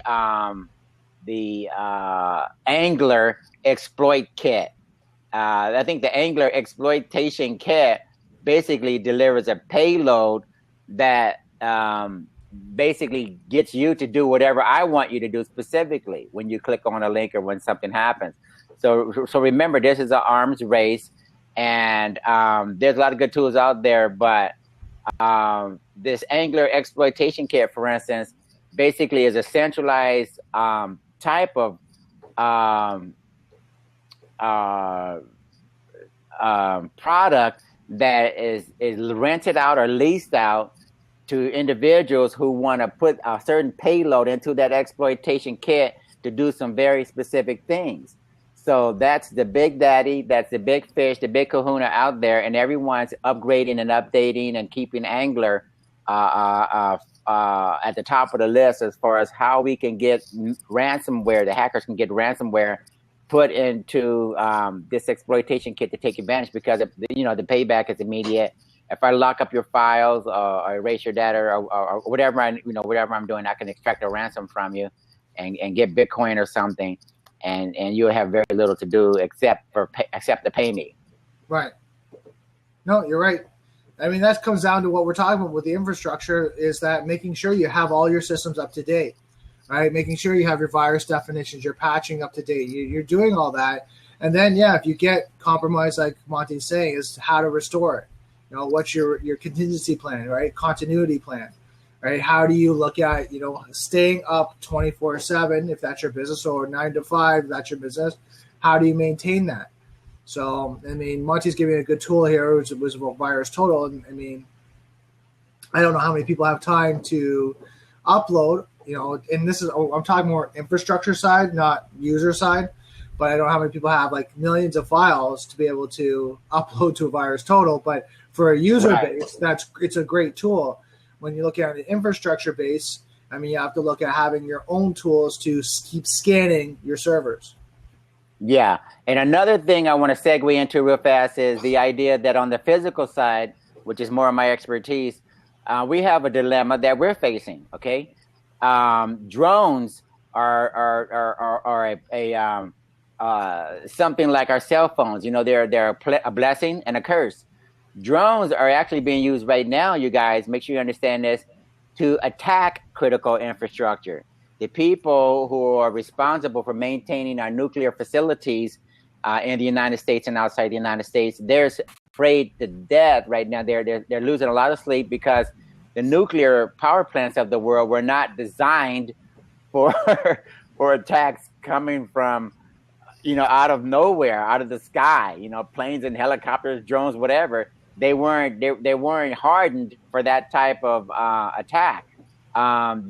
Angler exploit kit. I think the Angler exploitation kit basically delivers a payload that basically gets you to do whatever I want you to do specifically when you click on a link or when something happens. So remember, this is an arms race, and there's a lot of good tools out there, but this Angler exploitation kit, for instance, basically is a centralized type of product that is rented out or leased out to individuals who want to put a certain payload into that exploitation kit to do some very specific things. So that's the big daddy, that's the big fish, the big kahuna out there, and everyone's upgrading and updating and keeping Angler at the top of the list as far as how we can get ransomware, the hackers can get ransomware put into this exploitation kit to take advantage, because the payback is immediate. If I lock up your files or erase your data or whatever whatever I'm doing, I can extract a ransom from you and get Bitcoin or something, and you'll have very little to do except to pay me. Right. No, you're right. I mean, that comes down to what we're talking about with the infrastructure, is that making sure you have all your systems up to date, right? Making sure you have your virus definitions, your patching up to date. You're doing all that. And then, if you get compromised, like Monty's saying, is how to restore it. What's your contingency plan, right? Continuity plan, right? How do you look at, staying up 24/7 if that's your business, or 9 to 5 if that's your business? How do you maintain that? So, I mean, Monty's giving a good tool here, which was about virus total. And I mean, I don't know how many people have time to upload, and this is, I'm talking more infrastructure side, not user side, but I don't know how many people have like millions of files to be able to upload to a virus total. But for a user base, it's a great tool. When you look at an infrastructure base, I mean, you have to look at having your own tools to keep scanning your servers. Yeah. And another thing I want to segue into real fast is the idea that on the physical side, which is more of my expertise, we have a dilemma that we're facing. Okay. Drones are something like our cell phones. They're a blessing and a curse. Drones are actually being used right now, you guys, make sure you understand this, to attack critical infrastructure. The people who are responsible for maintaining our nuclear facilities in the United States and outside the United States, they're afraid to death right now. They're losing a lot of sleep because the nuclear power plants of the world were not designed for attacks coming from out of nowhere, out of the sky. Planes and helicopters, drones, whatever. They weren't hardened for that type of attack.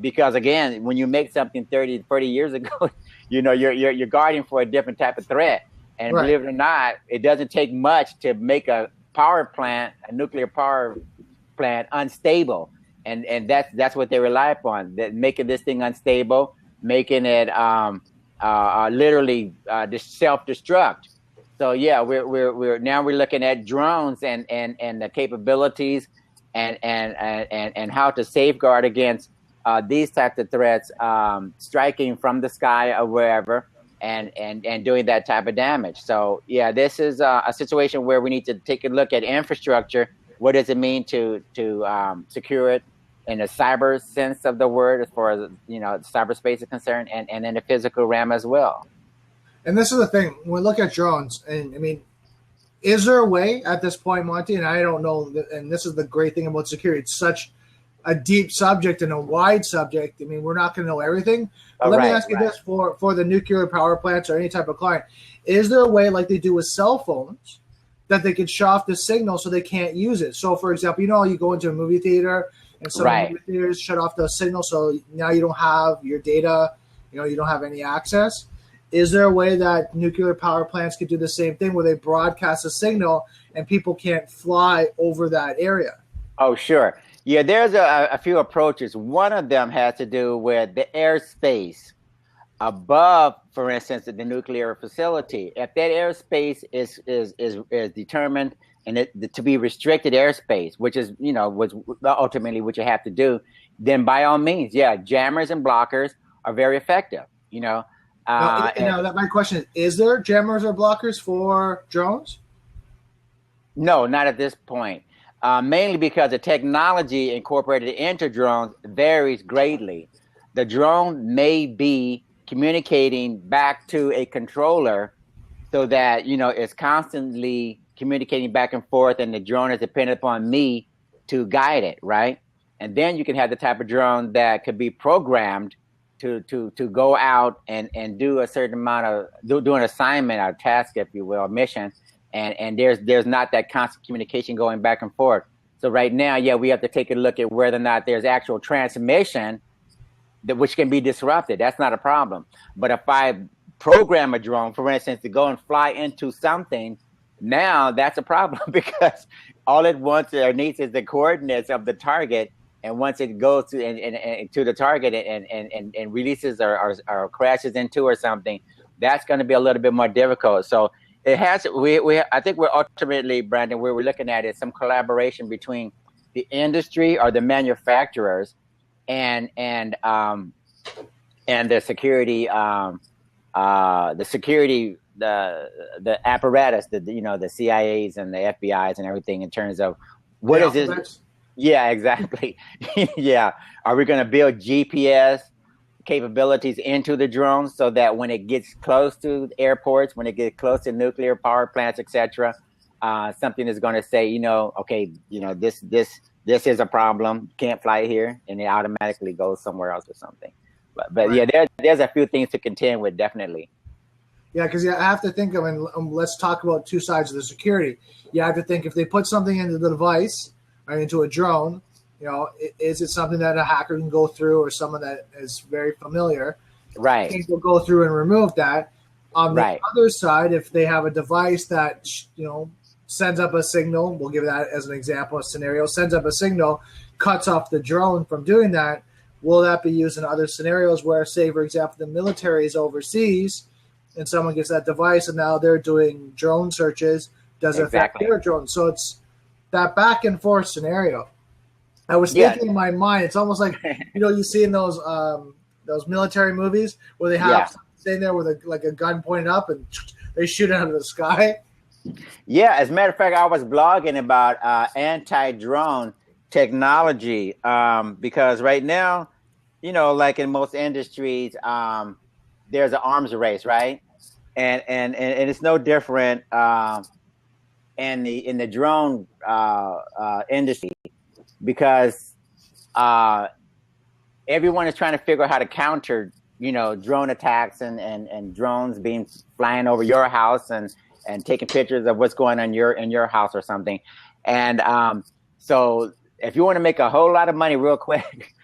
Because again, when you make something 30 years ago, you're guarding for a different type of threat. And believe it or not, it doesn't take much to make a nuclear power plant unstable. And that's what they rely upon, that making this thing unstable, making it literally self-destruct. So yeah, we're now looking at drones and the capabilities and how to safeguard against these types of threats striking from the sky or wherever and doing that type of damage. So yeah, this is a situation where we need to take a look at infrastructure. What does it mean to secure it in a cyber sense of the word, as far as cyberspace is concerned, and in the physical realm as well. And this is the thing, when we look at drones, and I mean, is there a way at this point, Monty, and I don't know, and this is the great thing about security, it's such a deep subject and a wide subject. I mean, we're not going to know everything. But let me ask you this, for the nuclear power plants or any type of client, is there a way, like they do with cell phones, that they could shut off the signal so they can't use it? So, for example, you go into a movie theater and some movie theaters shut off the signal, so now you don't have your data, you don't have any access. Is there a way that nuclear power plants could do the same thing, where they broadcast a signal and people can't fly over that area? Oh, sure. Yeah, there's a few approaches. One of them has to do with the airspace above, for instance, the nuclear facility. If that airspace is determined and to be restricted airspace, which is, was ultimately what you have to do, then by all means, yeah, jammers and blockers are very effective. Now, my question is there jammers or blockers for drones? No, not at this point. Mainly because the technology incorporated into drones varies greatly. The drone may be communicating back to a controller so that, it's constantly communicating back and forth, and the drone is dependent upon me to guide it, right? And then you can have the type of drone that could be programmed to go out and do a certain amount of, do an assignment or task, if you will, a mission. And there's not that constant communication going back and forth. So right now, yeah, we have to take a look at whether or not there's actual transmission which can be disrupted. That's not a problem. But if I program a drone, for instance, to go and fly into something, now that's a problem because all it wants or needs is the coordinates of the target. And once it goes to to the target and releases or crashes into or something, that's going to be a little bit more difficult. So it has. I think we're ultimately, Brandon, where we're looking at is some collaboration between the industry or the manufacturers and the security, the apparatus, the CIAs and the FBI's and everything in terms of what is this? Yeah, exactly. Yeah. Are we going to build GPS capabilities into the drones so that when it gets close to airports, when it gets close to nuclear power plants, etc., something is going to say, okay, this is a problem, can't fly here, and it automatically goes somewhere else or something. But right. Yeah, there's a few things to contend with, definitely. Yeah, because I have to think of, and let's talk about two sides of the security. You have to think if they put something into the device, right, into a drone, is it something that a hacker can go through or someone that is very familiar? Right. Can go through and remove that. On the other side, if they have a device that, sends up a signal, we'll give that as an example, a scenario, sends up a signal, cuts off the drone from doing that, will that be used in other scenarios where, say, for example, the military is overseas and someone gets that device and now they're doing drone searches, does it affect their drone? So it's that back and forth scenario. I was thinking in my mind, it's almost like, you see in those military movies where they have someone sitting there with a gun pointed up and they shoot it out of the sky. Yeah, as a matter of fact, I was blogging about anti-drone technology because right now, like in most industries, there's an arms race, right? And it's no different in the drone industry because everyone is trying to figure out how to counter, drone attacks and drones flying over your house and taking pictures of what's going on in your house or something. And so if you want to make a whole lot of money real quick,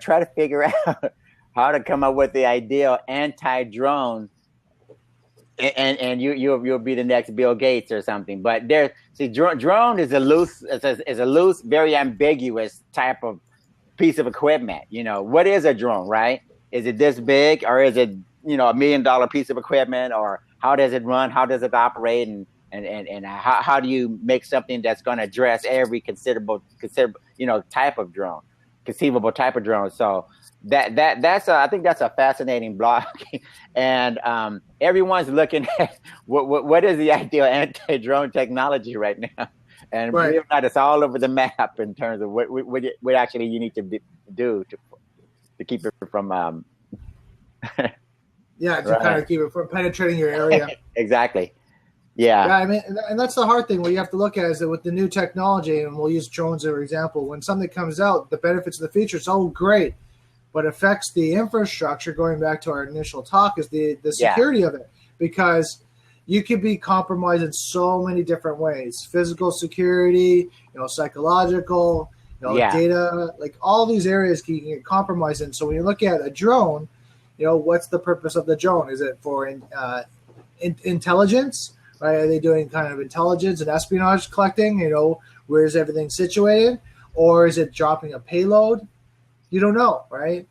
try to figure out how to come up with the ideal anti-drone, and you'll be the next Bill Gates or something. But drone is a loose, very ambiguous type of piece of equipment. What is a drone, right? Is it this big, or is it $1 million piece of equipment, or how does it run? How does it operate? And how do you make something that's going to address every conceivable type of drone? So that's I think that's a fascinating blog, and everyone's looking at what is the ideal anti-drone technology right now, and believe it or not, it's all over the map in terms of what actually you need to do to keep it from kind of keep it from penetrating your area. Exactly. Yeah. I mean, and that's the hard thing. What you have to look at is that with the new technology, and we'll use drones as an example, when something comes out, the benefits of the features, great, but affects the infrastructure. Going back to our initial talk, is the security of it, because you could be compromised in so many different ways: physical security, psychological, data, like all these areas you can get compromised in. So when you look at a drone, what's the purpose of the drone? Is it for intelligence? Right? Are they doing kind of intelligence and espionage collecting? Where is everything situated? Or is it dropping a payload? You don't know, right?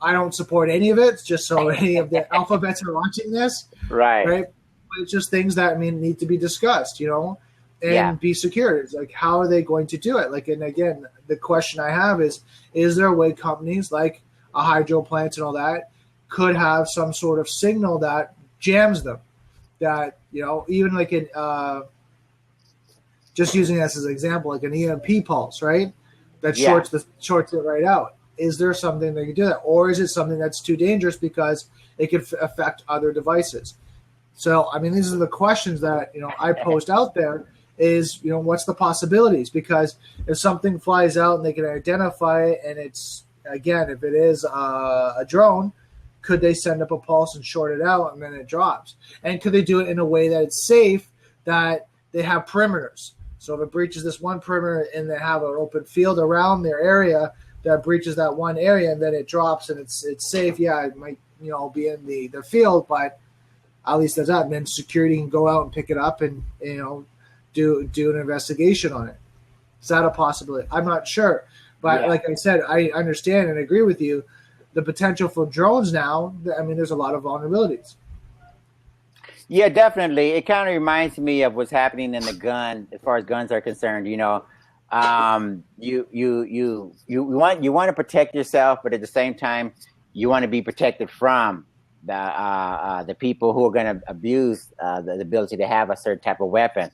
I don't support any of it, just so any of the alphabets are watching this. Right. But it's just things that need to be discussed, and be secured. It's like, how are they going to do it? Like, and again, the question I have is there a way companies like a hydro plant and all that could have some sort of signal that jams them, that, even like in, just using this as an example, like an EMP pulse, right? That shorts it right out. Is there something that can do that? Or is it something that's too dangerous because it could affect other devices? So, these are the questions that, I posed out there is, what's the possibilities? Because if something flies out and they can identify it, and it's, again, if it is a drone, could they send up a pulse and short it out and then it drops? And could they do it in a way that it's safe, that they have perimeters? So if it breaches this one perimeter and they have an open field around their area that breaches that one area, and then it drops and it's safe, it might, be in the field, but at least there's that. And then security can go out and pick it up and, do an investigation on it. Is that a possibility? I'm not sure. But like I said, I understand and agree with you. The potential for drones now, there's a lot of vulnerabilities. Yeah, definitely. It kind of reminds me of what's happening in the gun, as far as guns are concerned. You want to protect yourself, but at the same time, you want to be protected from the people who are going to abuse the ability to have a certain type of weapon.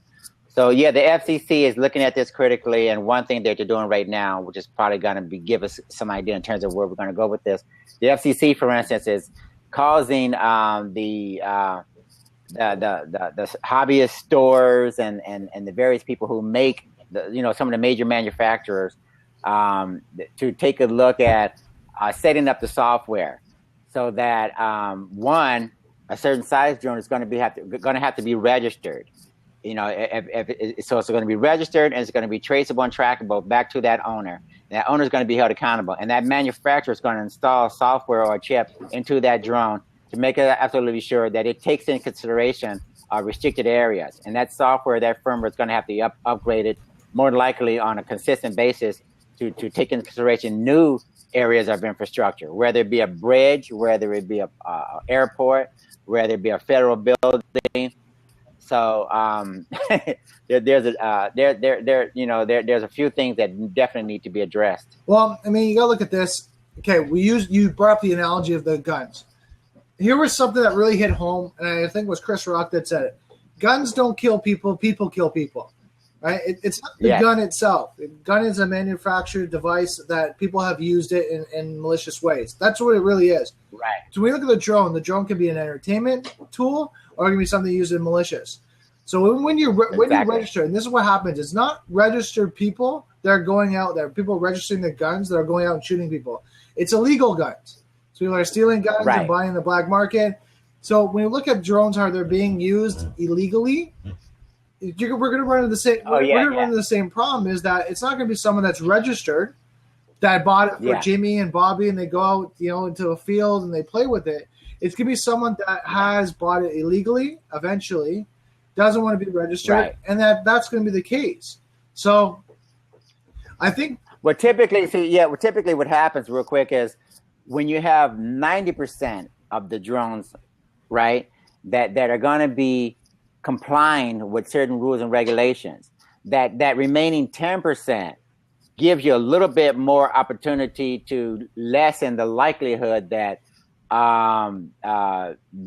So the FCC is looking at this critically, and one thing that they're doing right now, which is probably going to give us some idea in terms of where we're going to go with this. The FCC, for instance, is causing the hobbyist stores and the various people who make some of the major manufacturers to take a look at setting up the software so that a certain size drone is going to have to be registered. So it's going to be registered, and it's going to be traceable and trackable back to that owner. And that owner is going to be held accountable, and that manufacturer is going to install software or a chip into that drone to make it absolutely sure that it takes into consideration restricted areas. And that software, that firmware is going to have to be upgraded more likely on a consistent basis to take into consideration new areas of infrastructure, whether it be a bridge, whether it be a airport, whether it be a federal building. So there's a few things that definitely need to be addressed. Well, you got to look at this. Okay, you brought up the analogy of the guns. Here was something that really hit home, and I think it was Chris Rock that said it. Guns don't kill people; people kill people. Right? It's not the gun itself. The gun is a manufactured device that people have used it in malicious ways. That's what it really is. Right. So when we look at the drone can be an entertainment tool, or it can be something used in malicious. So when you register, and this is what happens, it's not registered people that are going out there, people registering their guns that are going out and shooting people. It's illegal guns. So people are stealing guns and buying in the black market. So when you look at drones, how they're being used illegally, we're going to run into the same. Run into the same problem. Is that it's not going to be someone that's registered that bought it for Jimmy and Bobby, and they go out, into a field and they play with it. It's going to be someone that has bought it illegally. Eventually, doesn't want to be registered, and that's going to be the case. So, I think. Typically what happens real quick is when you have 90% of the drones, right, that are going to be complying with certain rules and regulations, that remaining 10% gives you a little bit more opportunity to lessen the likelihood that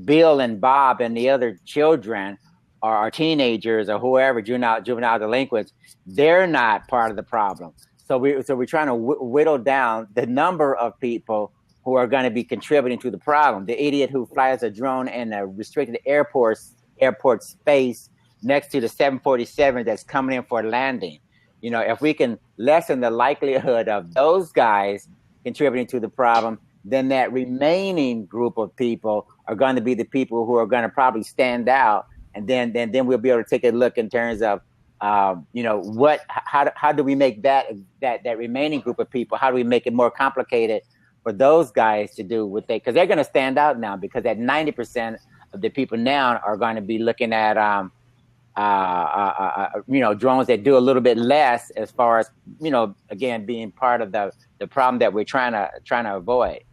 Bill and Bob and the other children or teenagers or whoever, juvenile delinquents, they're not part of the problem. So we're trying to whittle down the number of people who are going to be contributing to the problem. The idiot who flies a drone in a restricted airport space next to the 747 that's coming in for landing. If we can lessen the likelihood of those guys contributing to the problem, then that remaining group of people are going to be the people who are going to probably stand out. And then we'll be able to take a look in terms of, how do we make that remaining group of people, how do we make it more complicated for those guys to do what because they're going to stand out now, because that 90% of the people now are going to be looking at, drones that do a little bit less as far as, again, being part of the problem that we're trying to avoid.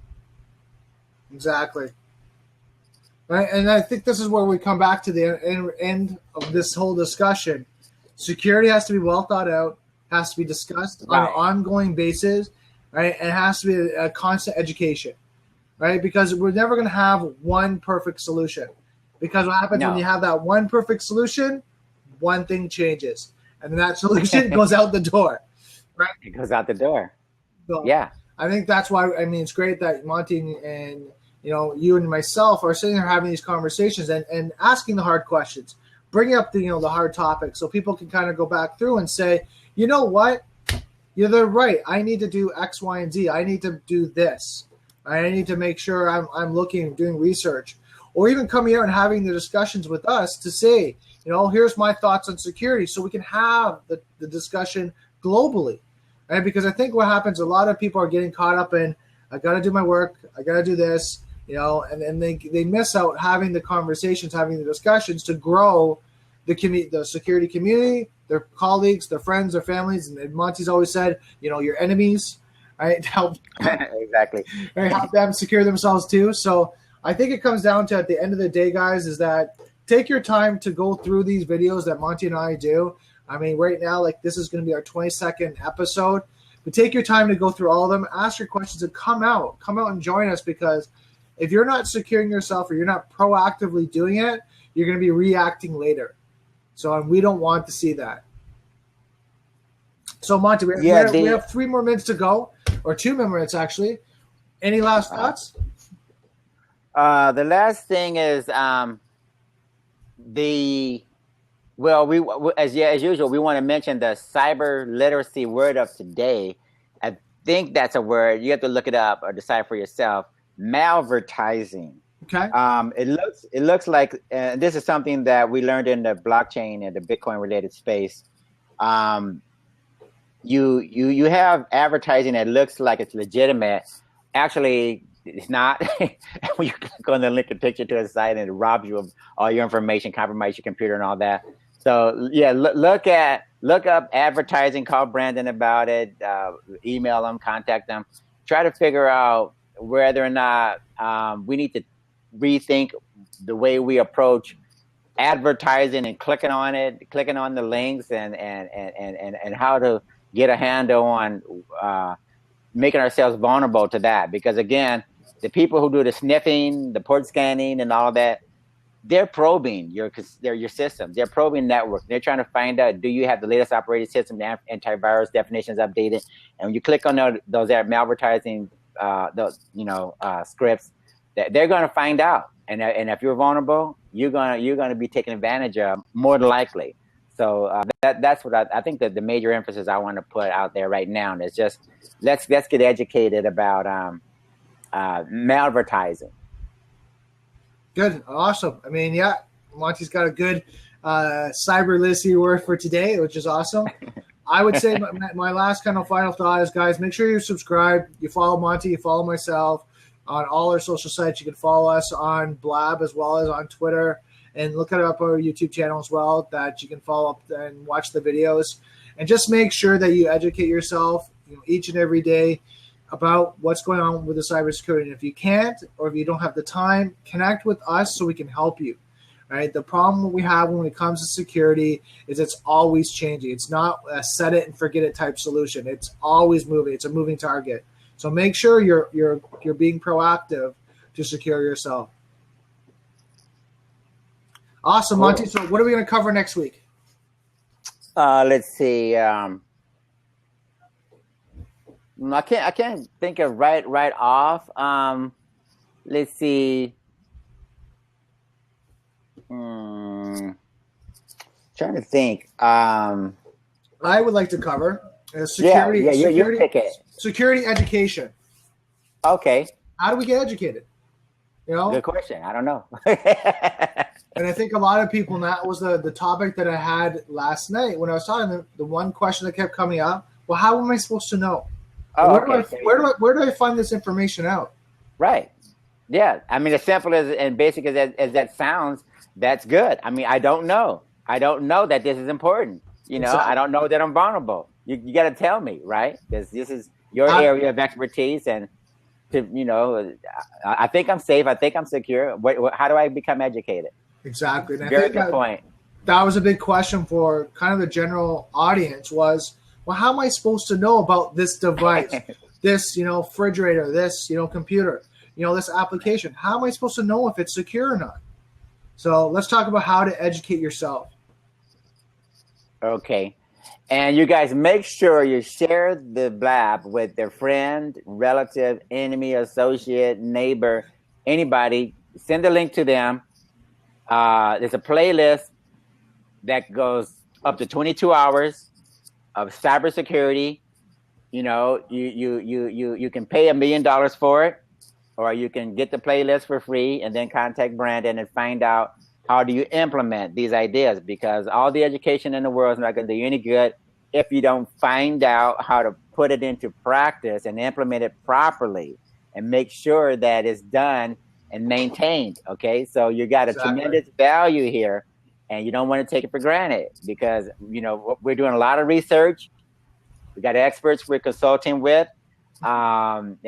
Exactly. Right? And I think this is where we come back to the end of this whole discussion. Security has to be well thought out, has to be discussed on an ongoing basis, right? And it has to be a constant education, right? Because we're never going to have one perfect solution. Because what happens when you have that one perfect solution, one thing changes, and then that solution goes out the door, right? It goes out the door. So I think that's why. I mean, it's great that Monty and you and myself are sitting there having these conversations and asking the hard questions, bringing up the hard topics, so people can kind of go back through and say, you know what, they're right. I need to do X, Y, and Z. I need to do this. I need to make sure I'm looking, doing research, or even coming out and having the discussions with us to say, here's my thoughts on security, so we can have the discussion globally, right? Because I think what happens, a lot of people are getting caught up in, I got to do my work, I got to do this, and then they miss out having the conversations, having the discussions to grow the security community, their colleagues, their friends, their families. And Monty's always said, your enemies, right? Help exactly. Right? Help them secure themselves too. So I think it comes down to, at the end of the day, guys, is that take your time to go through these videos that Monty and I do. I mean, right now, like, this is going to be our 22nd episode. But take your time to go through all of them, ask your questions, and come out and join us, because if you're not securing yourself or you're not proactively doing it, you're going to be reacting later. So we don't want to see that. So Monty, we have 3 more minutes to go, or 2 more minutes actually. Any last thoughts? The last thing is as usual, we want to mention the cyber literacy word of today. I think that's a word. You have to look it up or decide for yourself. Malvertising. Okay. It looks like this is something that we learned in the blockchain and the Bitcoin related space. You have advertising that looks like it's legitimate. Actually, it's not. When you click on the link and picture to a site, and it robs you of all your information, compromise your computer and all that. So yeah, look up advertising, call Brandon about it, email them, contact them, try to figure out whether or not we need to rethink the way we approach advertising and clicking on the links and how to get a handle on making ourselves vulnerable to that. Because again, the people who do the sniffing, the port scanning and all that, they're probing your system. They're probing network. They're trying to find out, do you have the latest operating system, antivirus definitions updated? And when you click on those malvertising scripts, they're going to find out. And if you're vulnerable, you're going to be taken advantage of more than likely. So that's what I think that the major emphasis I want to put out there right now is just let's get educated about malvertising. Good. Awesome. I mean, yeah, Monty's got a good cyber literacy word for today, which is awesome. I would say my last kind of final thought is, guys, make sure you subscribe. You follow Monty, you follow myself on all our social sites. You can follow us on Blab as well as on Twitter, and look it up our YouTube channel as well, that you can follow up and watch the videos. And just make sure that you educate yourself each and every day about what's going on with the cybersecurity. And if you can't, or if you don't have the time, connect with us so we can help you. Right? The problem we have when it comes to security is it's always changing. It's not a set it and forget it type solution. It's always moving. It's a moving target. So make sure you're being proactive to secure yourself. Awesome, Monty. So what are we going to cover next week? Let's see. I can't think of right off. Let's see. Trying to think. I would like to cover security. You pick it. Security education. Okay. How do we get educated? Good question. I don't know. And I think a lot of people, and that was the topic that I had last night when I was talking. The one question that kept coming up: well, how am I supposed to know? Where do I find this information out? Right. Yeah. I mean, as simple and basic as that sounds, that's good. I mean, I don't know. I don't know that this is important. Exactly. I don't know that I'm vulnerable. You got to tell me, right? Because this is your area of expertise, and I think I'm safe. I think I'm secure. How do I become educated? Exactly. And Very good point. That was a big question for kind of the general audience was, well, how am I supposed to know about this device, this, refrigerator, this, computer, this application? How am I supposed to know if it's secure or not? So let's talk about how to educate yourself. Okay. And you guys make sure you share the blab with their friend, relative, enemy, associate, neighbor, anybody. Send a link to them. There's a playlist that goes up to 22 hours of cybersecurity. You can pay $1 million for it, or you can get the playlist for free and then contact Brandon and find out how do you implement these ideas, because all the education in the world is not going to do you any good if you don't find out how to put it into practice and implement it properly and make sure that it's done and maintained. Okay, so you got a tremendous value here, and you don't want to take it for granted, because we're doing a lot of research. We got experts we're consulting with, and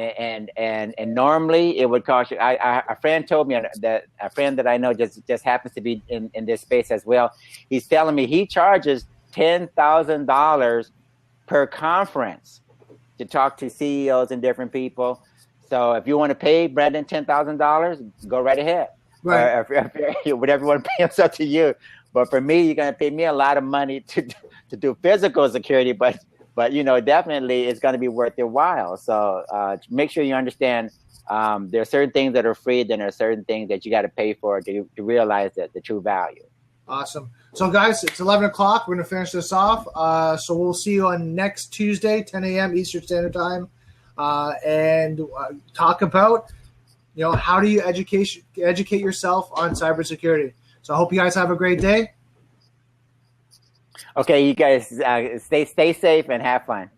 normally it would cost you. A friend told me that a friend that I know just happens to be in this space as well. He's telling me he charges $10,000 per conference to talk to CEOs and different people. So if you want to pay Brandon $10,000, go right ahead. Right. Or whatever you want to pay, it's up to you. But for me, you're going to pay me a lot of money to do physical security, but definitely it's going to be worth your while. So make sure you understand there are certain things that are free, then there are certain things that you got to pay for to realize the true value. Awesome. So guys, it's 11 o'clock. We're going to finish this off. So we'll see you on next Tuesday, 10 a.m. Eastern Standard Time, and talk about how do you educate yourself on cybersecurity. So I hope you guys have a great day. Okay, you guys stay safe and have fun.